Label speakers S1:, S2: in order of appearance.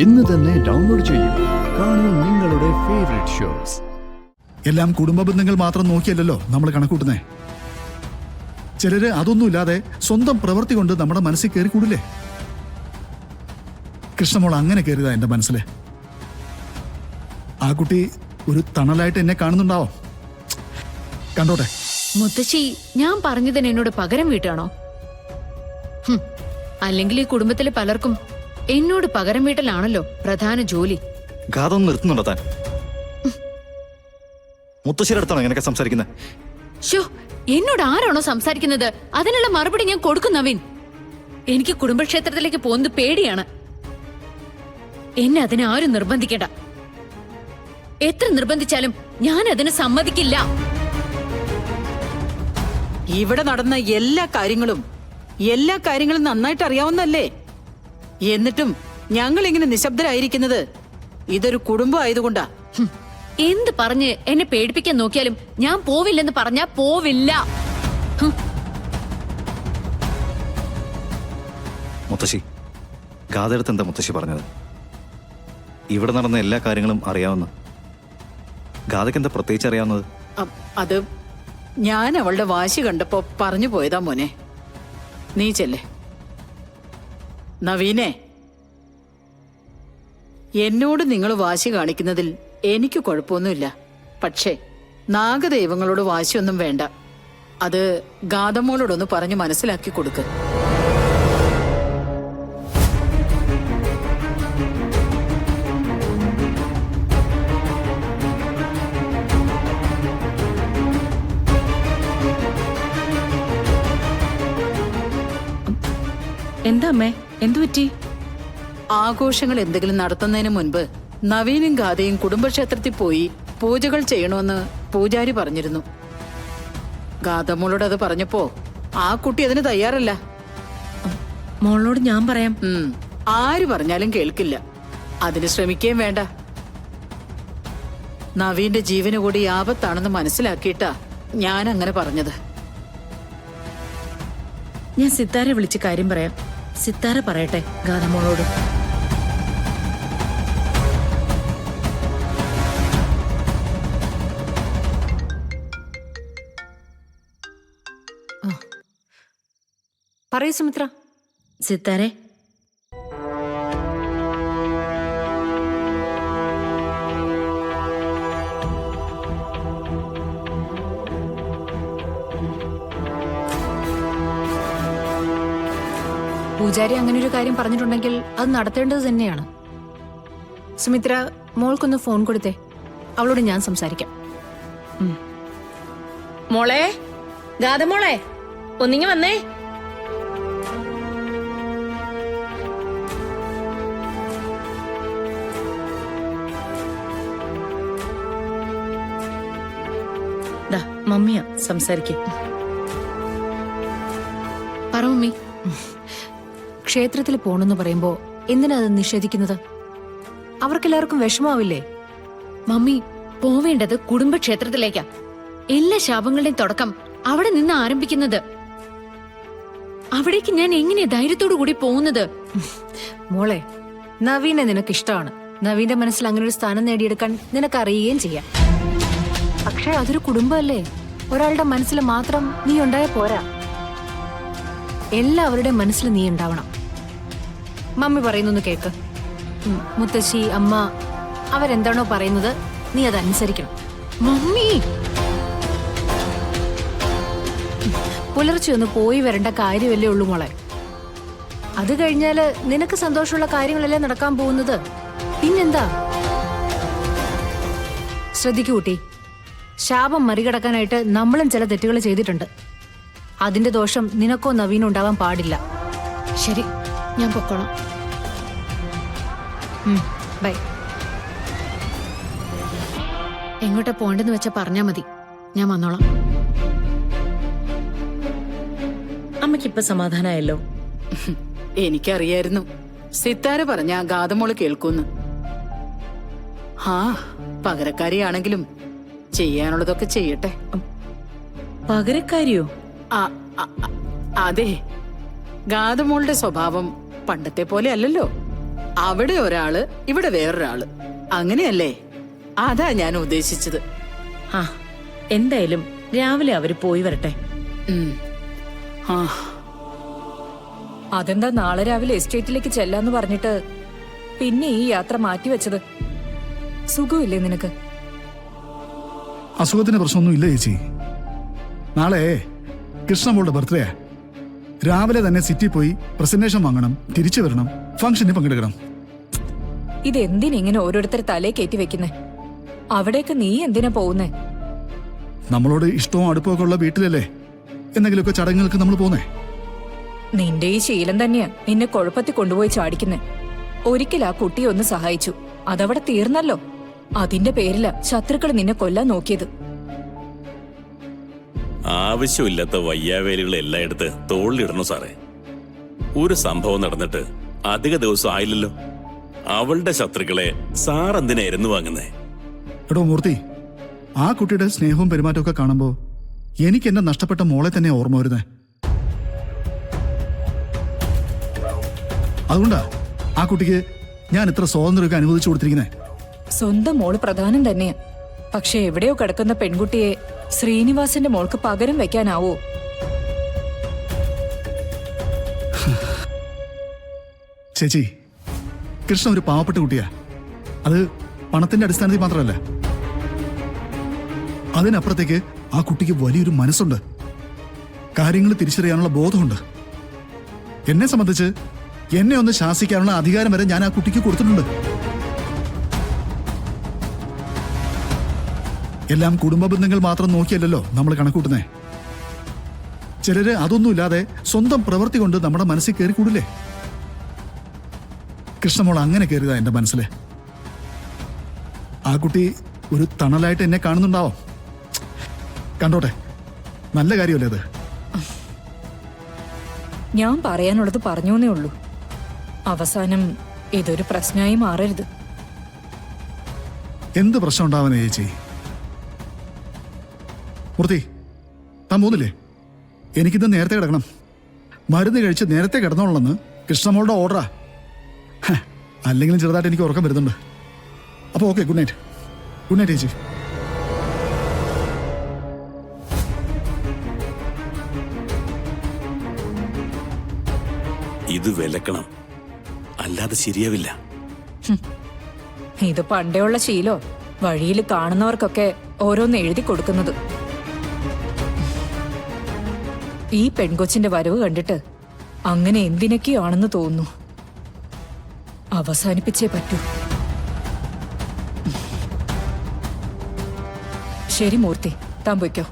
S1: ഇന്ന് തന്നെ ഡൗൺലോഡ് ചെയ്യൂ. കാണൂ നിങ്ങളുടെ ഫേവറേറ്റ് ഷോസ്.
S2: എല്ലാം കുടുംബ ബന്ധങ്ങൾ മാത്രം നോക്കിയല്ലോ നമ്മൾ കണക്കൂട്ടുന്നേ. ചിലര് അതൊന്നുമില്ലാതെ സ്വന്തം പ്രവൃത്തി കൊണ്ട് നമ്മുടെ മനസ്സിൽ കയറി കൂടില്ലേ. കൃഷ്ണമോൾ അങ്ങനെ കയറിയതാ എന്റെ മനസ്സില്. ആ കുട്ടി ഒരു തണലായിട്ട് എന്നെ കാണുന്നുണ്ടാവോ? കണ്ടോട്ടെ.
S3: മുത്തശ്ശി, ഞാൻ പറഞ്ഞതിന് എന്നോട് പകരം വീട്ടാണോ? അല്ലെങ്കിൽ ഈ കുടുംബത്തിലെ പലർക്കും എന്നോട് പകരം വീട്ടലാണല്ലോ പ്രധാന ജോലി.
S4: ഗാഥ നിർത്തുന്നുണ്ടോ താൻ? മുത്തശ്ശിയുടെ അടുത്താണോ ഇങ്ങനെയൊക്കെ സംസാരിക്കുന്നത്?
S3: ഷോ, എന്നോട് ആരാണോ സംസാരിക്കുന്നത് അതിനുള്ള മറുപടി ഞാൻ കൊടുക്കും നവീൻ. എനിക്ക് കുടുംബക്ഷേത്രത്തിലേക്ക് പോകുന്നത് പേടിയാണ്. എന്നെ അതിനെ ആരും നിർബന്ധിക്കണ്ട. എത്ര നിർബന്ധിച്ചാലും ഞാൻ അതിന് സമ്മതിക്കില്ല.
S5: ഇവിടെ നടന്ന എല്ലാ കാര്യങ്ങളും നന്നായിട്ട് അറിയാവുന്നല്ലേ. എന്നിട്ടും ഞങ്ങൾ ഇങ്ങനെ നിശബ്ദരായിരിക്കുന്നത് ഇതൊരു കുടുംബം ആയതുകൊണ്ടാ.
S3: എന്ത് പറഞ്ഞ് എന്നെ പേടിപ്പിക്കാൻ നോക്കിയാലും ഞാൻ പോവില്ലെന്ന് പറഞ്ഞാ പോവില്ല.
S4: മുത്തശ്ശി, ഗാഥയുടെ എന്താ മുത്തശ്ശി പറഞ്ഞത്? ഇവിടെ നടന്ന എല്ലാ കാര്യങ്ങളും അറിയാവുന്ന ഗാഥയ്ക്ക് എന്താ പ്രത്യേകിച്ച് അറിയാവുന്നത്?
S5: അത് ഞാൻ അവളുടെ വാശി കണ്ടപ്പോ പറഞ്ഞു പോയതാ മോനെ. നീ ചെല്ലേ. നവീനെ, എന്നോട് നിങ്ങൾ വാശി കാണിക്കുന്നതിൽ എനിക്ക് കുഴപ്പമൊന്നുമില്ല. പക്ഷേ നാഗദൈവങ്ങളോട് വാശിയൊന്നും വേണ്ട. അത് ഗാഥമോളോടൊന്ന് പറഞ്ഞു മനസ്സിലാക്കി കൊടുക്ക്.
S6: എന്താ അമ്മേ, എന്തു പറ്റി?
S5: ആഘോഷങ്ങൾ എന്തെങ്കിലും നടത്തുന്നതിന് മുൻപ് നവീനും ഗാഥയും കുടുംബക്ഷേത്രത്തിൽ പോയി പൂജകൾ ചെയ്യണമെന്ന് പൂജാരി പറഞ്ഞിരുന്നു. ഗാഥമോളോട് അത് പറഞ്ഞപ്പോ ആ കുട്ടി അതിന് തയ്യാറല്ല.
S6: മോളോട് ഞാൻ പറയാം.
S5: ആര് പറഞ്ഞാലും കേൾക്കില്ല. അതിന് ശ്രമിക്കുകയും വേണ്ട. നവീന്റെ ജീവന് കൂടി ആപത്താണെന്ന് മനസ്സിലാക്കിയിട്ടാ ഞാൻ അങ്ങനെ പറഞ്ഞത്.
S6: ഞാൻ സിത്താരെ വിളിച്ച് കാര്യം പറയാം. സിത്താര പറയട്ടെ ഗാഥമോളോട്.
S3: പറയൂ സുമിത്ര.
S6: സിത്താരെ,
S3: പൂജാരി അങ്ങനെ ഒരു കാര്യം പറഞ്ഞിട്ടുണ്ടെങ്കിൽ അത് നടത്തേണ്ടത് തന്നെയാണ്. സുമിത്ര, മോൾക്കൊന്ന് ഫോൺ കൊടുത്തേ. അവളോട് ഞാൻ സംസാരിക്കാം.
S6: മോളെ, ഗാഥമോളെ, ഒന്നിങ്ങി വന്നേ. മമ്മിയാ സംസാരിക്കും.
S3: പറ മമ്മി. ക്ഷേത്രത്തിൽ പോണെന്ന് പറയുമ്പോ എന്തിനാ അത് നിഷേധിക്കുന്നത്? അവർക്കെല്ലാവർക്കും വിഷമാവില്ലേ? മമ്മി, പോവേണ്ടത് കുടുംബക്ഷേത്രത്തിലേക്കാ. എല്ലാ ശാപങ്ങളുടെയും തുടക്കം അവിടെ നിന്ന് ആരംഭിക്കുന്നത്. അവിടേക്ക് ഞാൻ എങ്ങനെയാ ധൈര്യത്തോടു കൂടി പോകുന്നത്? മോളെ, നവീനെ നിനക്ക് ഇഷ്ടമാണ്. നവീന്റെ മനസ്സിൽ അങ്ങനെ ഒരു സ്ഥാനം നേടിയെടുക്കാൻ നിനക്ക് അറിയുകയും ചെയ്യാം. പക്ഷെ അതൊരു കുടുംബമല്ലേ. ഒരാളുടെ മനസ്സിൽ മാത്രം നീ ഉണ്ടായ പോരാ. എല്ലാവരുടെയും മനസ്സിൽ നീ ഉണ്ടാവണം. മമ്മി പറയുന്നൊന്ന് കേക്ക്. മുത്തശ്ശി, അമ്മ, അവരെന്താണോ പറയുന്നത് നീ അതനുസരിക്കണം. മമ്മി, പുലർച്ചെ ഒന്ന് പോയി വരേണ്ട കാര്യമല്ലേ ഉള്ളൂ മോളെ. അത് കഴിഞ്ഞാല് നിനക്ക് സന്തോഷമുള്ള കാര്യങ്ങളല്ലേ നടക്കാൻ പോകുന്നത്. പിന്നെന്താ? ശ്രദ്ധിക്കൂ കുട്ടി, ശാപം മറികടക്കാനായിട്ട് നമ്മളും ചില തെറ്റുകൾ ചെയ്തിട്ടുണ്ട്. അതിന്റെ ദോഷം നിനക്കോ നവീനോ ഉണ്ടാവാൻ പാടില്ല. ശരി, ഞാൻ പൊക്കോളാം. ബൈ. എങ്ങോട്ടാ പോണ്ടെന്ന് വെച്ചാ പറഞ്ഞാ മതി, ഞാൻ വന്നോളാം.
S6: അമ്മയ്ക്കിപ്പൊ സമാധാനായല്ലോ?
S5: എനിക്കറിയായിരുന്നു സിത്താര പറഞ്ഞ ഗാഥമോള് കേൾക്കൂന്ന്. പകരക്കാരിയാണെങ്കിലും ചെയ്യാനുള്ളതൊക്കെ ചെയ്യട്ടെ.
S6: പകരക്കാരിയോ?
S5: അതെ, ഗാഥമോളുടെ സ്വഭാവം പണ്ടത്തെ പോലെ അല്ലല്ലോ. അവിടെ ഒരാള് ഇവിടെ വേറൊരാള് അങ്ങനെയല്ലേ? അതാ ഞാൻ ഉദ്ദേശിച്ചത്.
S6: ആ എന്തായാലും രാവിലെ അവര് പോയി വരട്ടെ.
S5: ഉം. ആ
S7: അതെന്താ നാളെ രാവിലെ എസ്റ്റേറ്റിലേക്ക് ചെല്ലാന്ന് പറഞ്ഞിട്ട് പിന്നെ ഈ യാത്ര മാറ്റിവെച്ചത്? സുഖമില്ലേ നിനക്ക്?
S2: അസുഖത്തിന് പ്രശ്നമൊന്നും ഇല്ല ചേച്ചി. നാളെ കൃഷ്ണമോളുടെ ബർത്ത്ഡേയാ. രാവിലെ തന്നെ സിറ്റി പോയി പ്രസന്റേഷൻ വാങ്ങണം, തിരിച്ചു വരണം, ഫംഗ്ഷന് പങ്കെടുക്കണം.
S7: ഇതെന്തിനിങ്ങനെ ഓരോരുത്തർ തലേ കയറ്റി വെക്കുന്നേ? അവിടേക്ക് നീ എന്തിനാ പോകുന്നേ?
S2: നമ്മളോട് ഇഷ്ടവും അടുപ്പമൊക്കെ ഉള്ള വീട്ടിലല്ലേ എന്തെങ്കിലുമൊക്കെ ചടങ്ങുകൾക്ക് നമ്മൾ പോന്നേ.
S7: നിന്റെ ഈ ശീലം തന്നെയാ നിന്നെ കുഴപ്പത്തിൽ കൊണ്ടുപോയി ചാടിക്കുന്നേ. ഒരിക്കൽ ആ കുട്ടിയെ ഒന്ന് സഹായിച്ചു, അതവിടെ തീർന്നല്ലോ. അതിന്റെ പേരില ശത്രുക്കൾ നിന്നെ കൊല്ലാൻ നോക്കിയത്.
S8: ആവശ്യമില്ലാത്ത വയ്യാവേലികൾ എല്ലായിടത്ത് തോളിലിടണം സാറേ. ഒരു സംഭവം നടന്നിട്ട് അധിക ദിവസം ആയില്ലല്ലോ. അവളുടെ ശത്രുക്കളെ സാർ എന്തിനായിരുന്നു വാങ്ങുന്നേ?
S2: എടോ മൂർത്തി, ആ കുട്ടിയുടെ സ്നേഹവും പെരുമാറ്റവും ഒക്കെ കാണുമ്പോ എനിക്ക് എന്നെ നഷ്ടപ്പെട്ട മോളെ തന്നെ ഓർമ്മ വരുന്നേ. അതുകൊണ്ടാ ആ കുട്ടിക്ക് ഞാൻ ഇത്ര സ്വാതന്ത്ര്യമൊക്കെ അനുവദിച്ചു കൊടുത്തിരിക്കുന്നേ.
S7: സ്വന്തം മോള് പ്രധാനം തന്നെയാ. പക്ഷെ എവിടെയോ കിടക്കുന്ന പെൺകുട്ടിയെ ശ്രീനിവാസന്റെ മോൾക്ക് പകരം വെക്കാനാവോ?
S2: ചേച്ചി, കൃഷ്ണ ഒരു പാവപ്പെട്ട കുട്ടിയാ. അത് പണത്തിന്റെ അടിസ്ഥാനത്തിൽ മാത്രമല്ല, അതിനപ്പുറത്തേക്ക് ആ കുട്ടിക്ക് വലിയൊരു മനസ്സുണ്ട്, കാര്യങ്ങൾ തിരിച്ചറിയാനുള്ള ബോധമുണ്ട്. എന്നെ സംബന്ധിച്ച് എന്നെ ഒന്ന് ശാസിക്കാനുള്ള അധികാരം വരെ ഞാൻ ആ കുട്ടിക്ക് കൊടുത്തിട്ടുണ്ട്. എല്ലാം കുടുംബ ബന്ധങ്ങൾ മാത്രം നോക്കിയല്ലോ നമ്മൾ കണക്കൂട്ടുന്നേ. ചിലര് അതൊന്നുമില്ലാതെ സ്വന്തം പ്രവൃത്തി കൊണ്ട് നമ്മുടെ മനസ്സിൽ കയറി കൂടില്ലേ. കൃഷ്ണമോൾ അങ്ങനെ കയറിയതാ എന്റെ മനസ്സില്. ആ കുട്ടി ഒരു തണലായിട്ട് എന്നെ കാണുന്നുണ്ടാവാം. കണ്ടോട്ടെ, നല്ല കാര്യമല്ലേ അത്?
S7: ഞാൻ പറയാനുള്ളത് പറഞ്ഞോന്നേ ഉള്ളൂ. അവസാനം ഇതൊരു പ്രശ്നമായി മാറരുത്.
S2: എന്ത് പ്രശ്നം ഉണ്ടാവാനേ ചേച്ചി? മൂർത്തി, താൻ പോകുന്നില്ലേ? എനിക്കിന്ന് നേരത്തെ കിടക്കണം. മരുന്ന് കഴിച്ച് നേരത്തെ കിടന്നോളന്ന് കൃഷ്ണമോളുടെ ഓർഡറാ. അല്ലെങ്കിലും ചെറുതായിട്ട് എനിക്ക് ഉറക്കം വരുന്നുണ്ട്. അപ്പോൾ okay, good night. Good night ചേച്ചി.
S8: ഇത് വിലക്കണം, അല്ലാതെ ശരിയാവില്ല.
S7: ഇത് പണ്ടേയുള്ള ശീലോ, വഴിയിൽ കാണുന്നവർക്കൊക്കെ ഓരോന്ന് എഴുതി കൊടുക്കുന്നത്. ഈ പെൺകൊച്ചിന്റെ വരവ് കണ്ടിട്ട് അങ്ങനെ എന്തിനൊക്കെയാണെന്ന് തോന്നുന്നു. അവസാനിപ്പിച്ചേ പറ്റൂ. ശരി മൂർത്തി, താൻ പൊയ്ക്കോ.